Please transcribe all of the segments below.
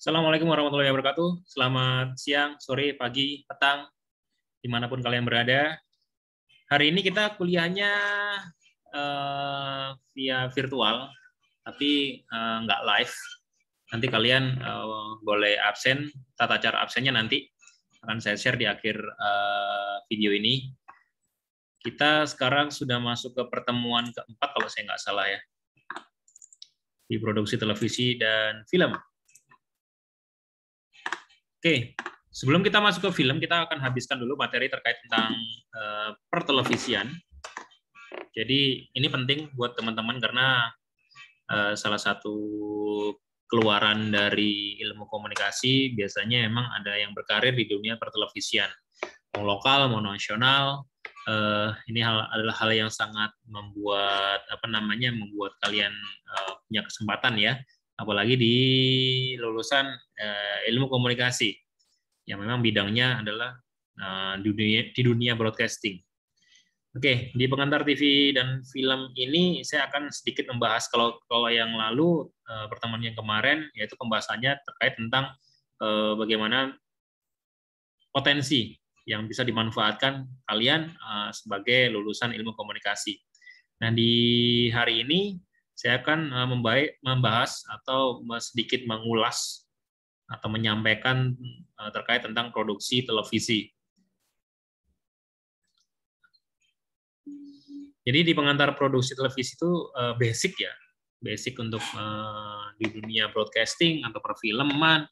Assalamualaikum warahmatullahi wabarakatuh. Selamat siang, sore, pagi, petang, dimanapun kalian berada. Hari ini kita kuliahnya via virtual, tapi nggak live. Nanti kalian boleh absen, tata cara absennya nanti akan saya share di akhir video ini. Kita sekarang sudah masuk ke pertemuan keempat, kalau saya nggak salah ya, di produksi televisi dan film. Oke, sebelum kita masuk ke film, kita akan habiskan dulu materi terkait tentang pertelevisian. Jadi ini penting buat teman-teman karena salah satu keluaran dari ilmu komunikasi biasanya memang ada yang berkarir di dunia pertelevisian, mau lokal, mau nasional. Ini adalah hal yang sangat membuat membuat kalian punya kesempatan ya, apalagi di lulusan ilmu komunikasi yang memang bidangnya adalah di dunia broadcasting. Oke, di pengantar TV dan film ini saya akan sedikit membahas kalau yang lalu pertemuan yang kemarin yaitu pembahasannya terkait tentang bagaimana potensi yang bisa dimanfaatkan kalian sebagai lulusan ilmu komunikasi. Nah, di hari ini saya akan membahas atau sedikit mengulas atau menyampaikan terkait tentang produksi televisi. Jadi di pengantar produksi televisi itu basic ya, basic untuk di dunia broadcasting atau perfilman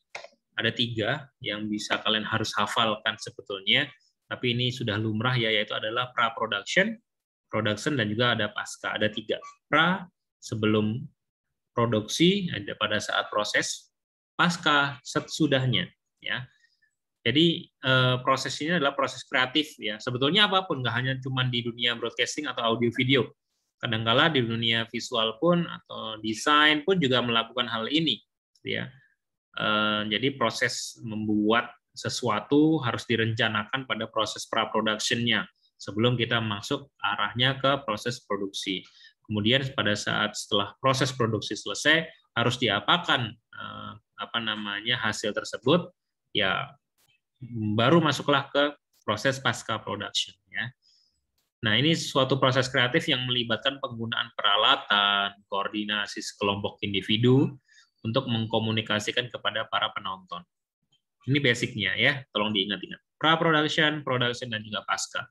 ada 3 yang bisa kalian harus hafalkan sebetulnya, tapi ini sudah lumrah ya, yaitu adalah pra-production, production, dan juga ada pasca. Ada 3. Pra, sebelum produksi, ada pada saat proses, pasca, sesudahnya. Ya. Jadi proses ini adalah proses kreatif ya. Sebetulnya apapun, nggak hanya cuma di dunia broadcasting atau audio video. Kadangkala di dunia visual pun atau desain pun juga melakukan hal ini. Ya. Jadi proses membuat sesuatu harus direncanakan pada proses pra-production-nya sebelum kita masuk arahnya ke proses produksi. Kemudian pada saat setelah proses produksi selesai harus diapakan hasil tersebut, ya baru masuklah ke proses pasca production ya. Nah, ini suatu proses kreatif yang melibatkan penggunaan peralatan, koordinasi sekelompok individu untuk mengkomunikasikan kepada para penonton. Ini basicnya ya, tolong diingat-ingat. Pra-production, production, dan juga pasca.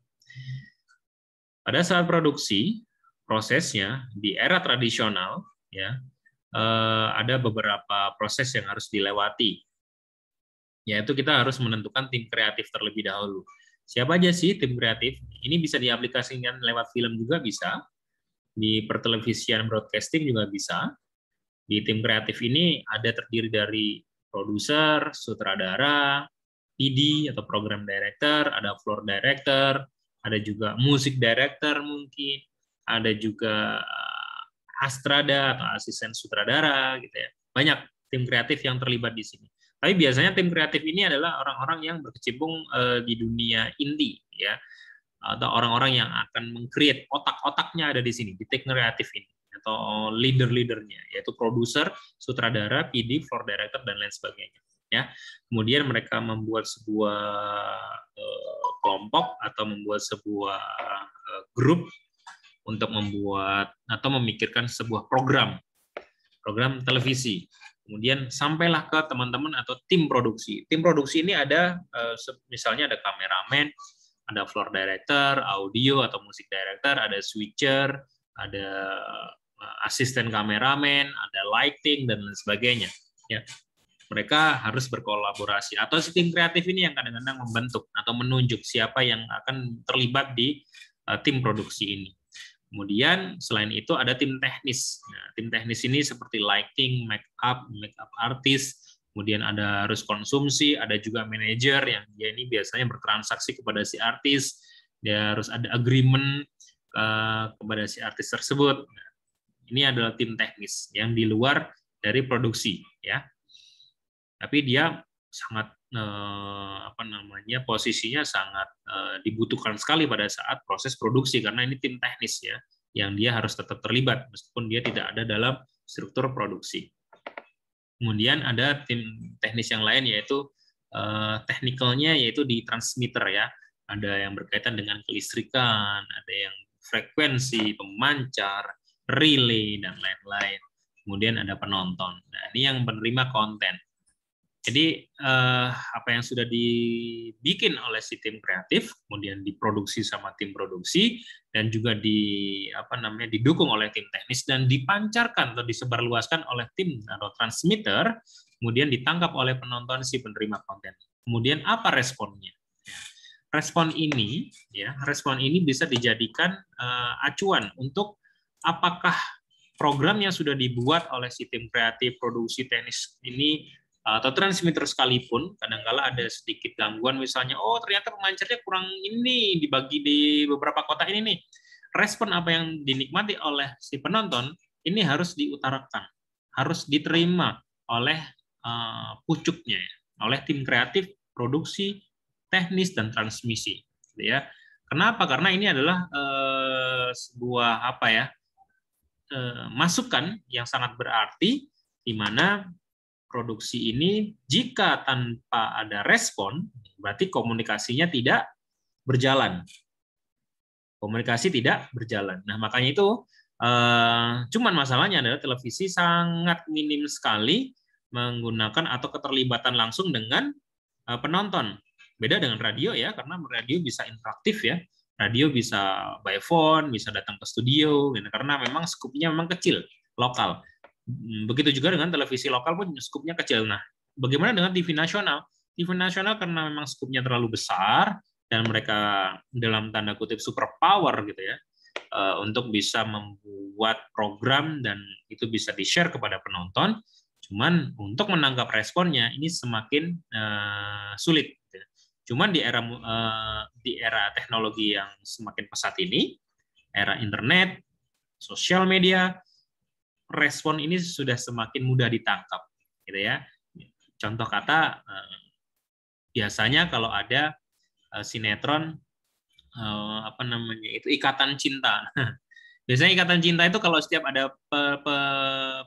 Pada saat produksi, prosesnya di era tradisional ya ada beberapa proses yang harus dilewati. Yaitu kita harus menentukan tim kreatif terlebih dahulu. Siapa aja sih tim kreatif? Ini bisa diaplikasikan lewat film juga bisa, di pertelevisian broadcasting juga bisa. Di tim kreatif ini ada terdiri dari produser, sutradara, PD atau program director, ada floor director, ada juga music director mungkin, ada juga astrada atau asisten sutradara gitu ya. Banyak tim kreatif yang terlibat di sini. Tapi biasanya tim kreatif ini adalah orang-orang yang berkecimpung di dunia indie ya, atau orang-orang yang akan meng-create otak-otaknya ada di sini di tim kreatif ini, atau leader-leadernya, yaitu produser, sutradara, PD, floor director, dan lain sebagainya. Ya, kemudian mereka membuat sebuah kelompok atau membuat sebuah grup untuk membuat atau memikirkan sebuah program televisi. Kemudian sampailah ke teman-teman atau tim produksi. Tim produksi ini ada misalnya ada kameramen, ada floor director, audio atau musik director, ada switcher, ada asisten kameramen, ada lighting, dan lain sebagainya. Ya, mereka harus berkolaborasi. Atau si tim kreatif ini yang kadang-kadang membentuk atau menunjuk siapa yang akan terlibat di tim produksi ini. Kemudian selain itu ada tim teknis. Nah, tim teknis ini seperti lighting, make up artist, kemudian ada harus konsumsi, ada juga manajer yang dia ini biasanya bertransaksi kepada si artis, dia harus ada agreement kepada si artis tersebut. Nah, ini adalah tim teknis yang di luar dari produksi ya. Tapi dia sangat posisinya sangat dibutuhkan sekali pada saat proses produksi karena ini tim teknis ya yang dia harus tetap terlibat meskipun dia tidak ada dalam struktur produksi. Kemudian ada tim teknis yang lain yaitu teknikalnya yaitu di transmitter ya. Ada yang berkaitan dengan kelistrikan, ada yang frekuensi, pemancar, relay dan lain-lain. Kemudian ada penonton. Nah, ini yang penerima konten. Jadi apa yang sudah dibikin oleh si tim kreatif, kemudian diproduksi sama tim produksi, dan juga didukung oleh tim teknis dan dipancarkan atau disebarluaskan oleh tim atau transmitter, kemudian ditangkap oleh penonton si penerima konten. Kemudian apa responnya? Respon ini bisa dijadikan acuan untuk apakah program yang sudah dibuat oleh si tim kreatif, produksi teknis ini atau transmitter sekalipun, kadang-kala ada sedikit gangguan, misalnya, oh ternyata pemancarnya kurang ini, dibagi di beberapa kota ini nih. Respon apa yang dinikmati oleh si penonton, ini harus diutarakan, harus diterima oleh pucuknya, oleh tim kreatif, produksi, teknis, dan transmisi. Ya. Kenapa? Karena ini adalah sebuah masukan yang sangat berarti, di mana produksi ini jika tanpa ada respon, berarti komunikasinya tidak berjalan. Komunikasi tidak berjalan. Nah, makanya itu cuman masalahnya adalah televisi sangat minim sekali menggunakan atau keterlibatan langsung dengan penonton. Beda dengan radio ya, karena radio bisa interaktif ya. Radio bisa by phone, bisa datang ke studio, karena memang skupnya memang kecil, lokal. Begitu juga dengan televisi lokal pun skupnya kecil. Nah, bagaimana dengan TV nasional? TV nasional karena memang skupnya terlalu besar dan mereka dalam tanda kutip super power gitu ya, untuk bisa membuat program dan itu bisa di-share kepada penonton. Cuman untuk menangkap responnya ini semakin sulit. Cuman di era teknologi yang semakin pesat ini, era internet, sosial media, respon ini sudah semakin mudah ditangkap, gitu ya. Contoh kata, biasanya kalau ada sinetron itu Ikatan Cinta. Biasanya Ikatan Cinta itu kalau setiap ada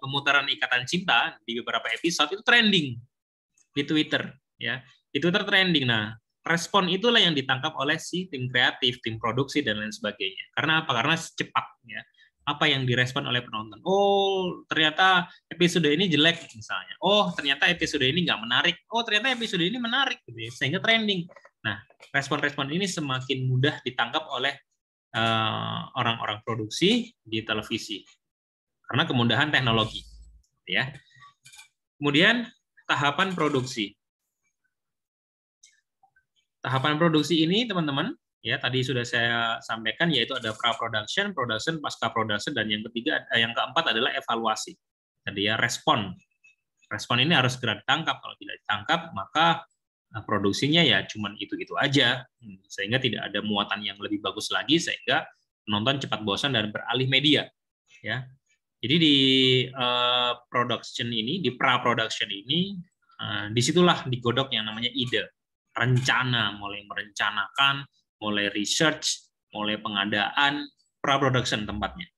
pemutaran Ikatan Cinta di beberapa episode itu trending di Twitter, ya. Di Twitter trending. Nah, respon itulah yang ditangkap oleh si tim kreatif, tim produksi dan lain sebagainya. Karena apa? Karena cepat, ya. Apa yang direspon oleh penonton. Oh, ternyata episode ini jelek misalnya. Oh, ternyata episode ini nggak menarik. Oh, ternyata episode ini menarik, gitu ya. Sehingga trending. Nah, respon-respon ini semakin mudah ditangkap oleh orang-orang produksi di televisi karena kemudahan teknologi, ya. Kemudian tahapan produksi. Tahapan produksi ini, teman-teman, ya tadi sudah saya sampaikan, yaitu ada pra-production, production, pasca-production, dan yang keempat adalah evaluasi. Tadi ya, respon. Respon ini harus segera ditangkap. Kalau tidak ditangkap, maka produksinya ya cuman itu-itu aja, sehingga tidak ada muatan yang lebih bagus lagi, sehingga penonton cepat bosan dan beralih media. Ya, jadi di production ini, di pra-production ini, disitulah digodok yang namanya ide. Rencana, mulai merencanakan, mulai research, mulai pengadaan, pra-production tempatnya.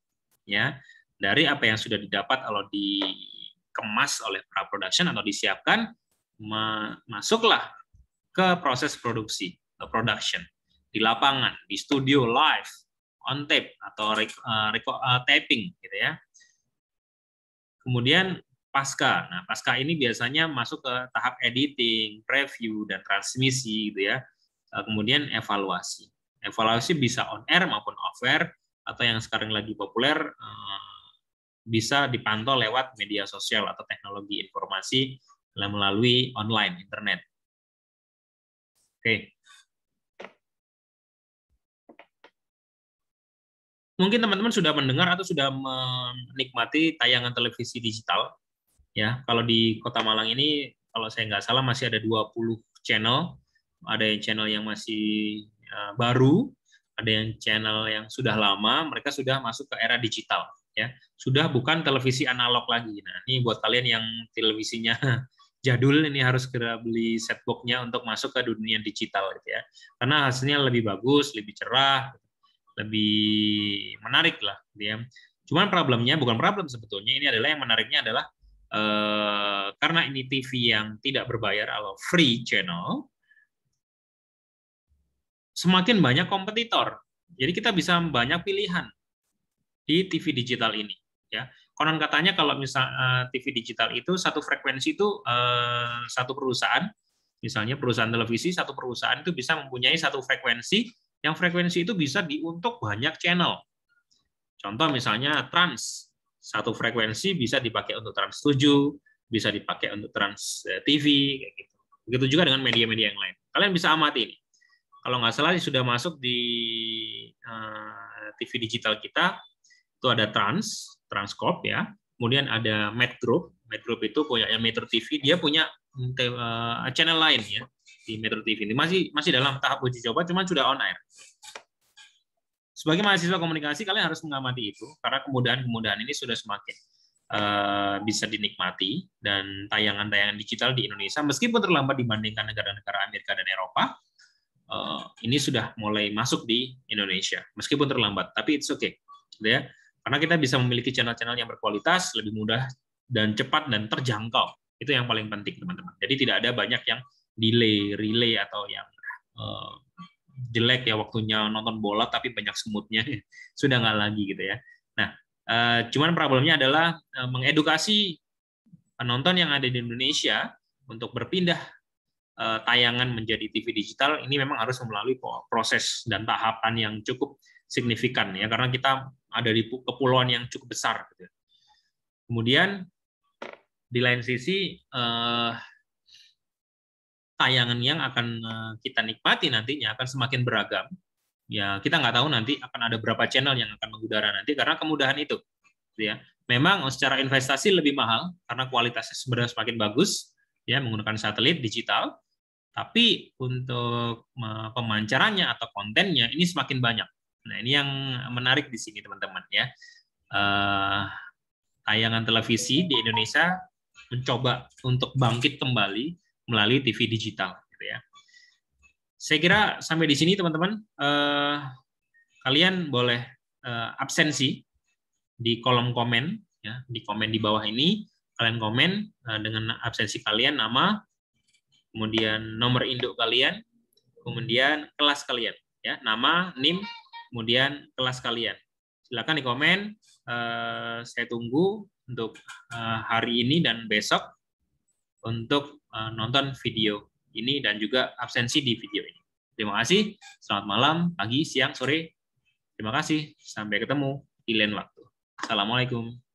Ya, dari apa yang sudah didapat kalau dikemas oleh pra-production atau disiapkan, masuklah ke proses produksi, production di lapangan, di studio live, on tape atau taping, gitu ya. Kemudian pasca. Nah, pasca ini biasanya masuk ke tahap editing, preview, dan transmisi, gitu ya. Kemudian evaluasi. Evaluasi bisa on air maupun off air, atau yang sekarang lagi populer bisa dipantau lewat media sosial atau teknologi informasi melalui online, internet. Oke. Mungkin teman-teman sudah mendengar atau sudah menikmati tayangan televisi digital. Ya, kalau di Kota Malang ini, kalau saya nggak salah masih ada 20 channel. Ada yang channel yang masih baru, ada yang channel yang sudah lama, mereka sudah masuk ke era digital. Ya, sudah bukan televisi analog lagi. Nah, ini buat kalian yang televisinya jadul, ini harus segera beli set box-nya untuk masuk ke dunia digital, gitu ya. Karena hasilnya lebih bagus, lebih cerah, lebih menarik lah, gitu ya. Cuman problemnya, bukan problem sebetulnya, ini adalah yang menariknya adalah karena ini TV yang tidak berbayar atau free channel, semakin banyak kompetitor. Jadi kita bisa banyak pilihan di TV digital ini. Ya, konon katanya kalau misal TV digital itu satu frekuensi itu satu perusahaan, misalnya perusahaan televisi, satu perusahaan itu bisa mempunyai satu frekuensi, yang frekuensi itu bisa untuk banyak channel. Contoh misalnya Trans, satu frekuensi bisa dipakai untuk Trans 7, bisa dipakai untuk Trans TV, kayak gitu. Begitu juga dengan media-media yang lain. Kalian bisa amati ini. Kalau nggak salah sudah masuk di TV digital kita, itu ada Transcorp ya. Kemudian ada Medgroup. Medgroup itu punya Metro TV, dia punya channel lain ya di Metro TV ini. Masih dalam tahap uji coba, cuman sudah on air. Sebagai mahasiswa komunikasi, kalian harus mengamati itu, karena kemudahan-kemudahan ini sudah semakin bisa dinikmati, dan tayangan-tayangan digital di Indonesia, meskipun terlambat dibandingkan negara-negara Amerika dan Eropa, ini sudah mulai masuk di Indonesia, meskipun terlambat, tapi it's okay, ya, karena kita bisa memiliki channel-channel yang berkualitas, lebih mudah dan cepat dan terjangkau. Itu yang paling penting, teman-teman. Jadi tidak ada banyak yang relay atau yang jelek ya waktunya nonton bola tapi banyak semutnya, sudah nggak lagi gitu ya. Nah, cuman problemnya adalah mengedukasi penonton yang ada di Indonesia untuk berpindah tayangan menjadi TV digital. Ini memang harus melalui proses dan tahapan yang cukup signifikan ya, karena kita ada di kepulauan yang cukup besar gitu. Kemudian di lain sisi tayangan yang akan kita nikmati nantinya akan semakin beragam. Ya, kita nggak tahu nanti akan ada berapa channel yang akan mengudara nanti karena kemudahan itu. Ya, memang secara investasi lebih mahal karena kualitasnya sebenarnya semakin bagus ya menggunakan satelit digital. Tapi untuk pemancarannya atau kontennya ini semakin banyak. Nah, ini yang menarik di sini teman-teman ya. Tayangan televisi di Indonesia mencoba untuk bangkit kembali melalui TV digital, gitu ya. Saya kira sampai di sini teman-teman. Kalian boleh absensi di kolom komen, ya, di komen di bawah ini. Kalian komen dengan absensi kalian, nama, kemudian nomor induk kalian, kemudian kelas kalian, ya, nama, NIM, kemudian kelas kalian. Silakan di komen. Saya tunggu untuk hari ini dan besok untuk nonton video ini dan juga absensi di video ini. Terima kasih. Selamat malam, pagi, siang, sore. Terima kasih. Sampai ketemu di lain waktu. Assalamualaikum.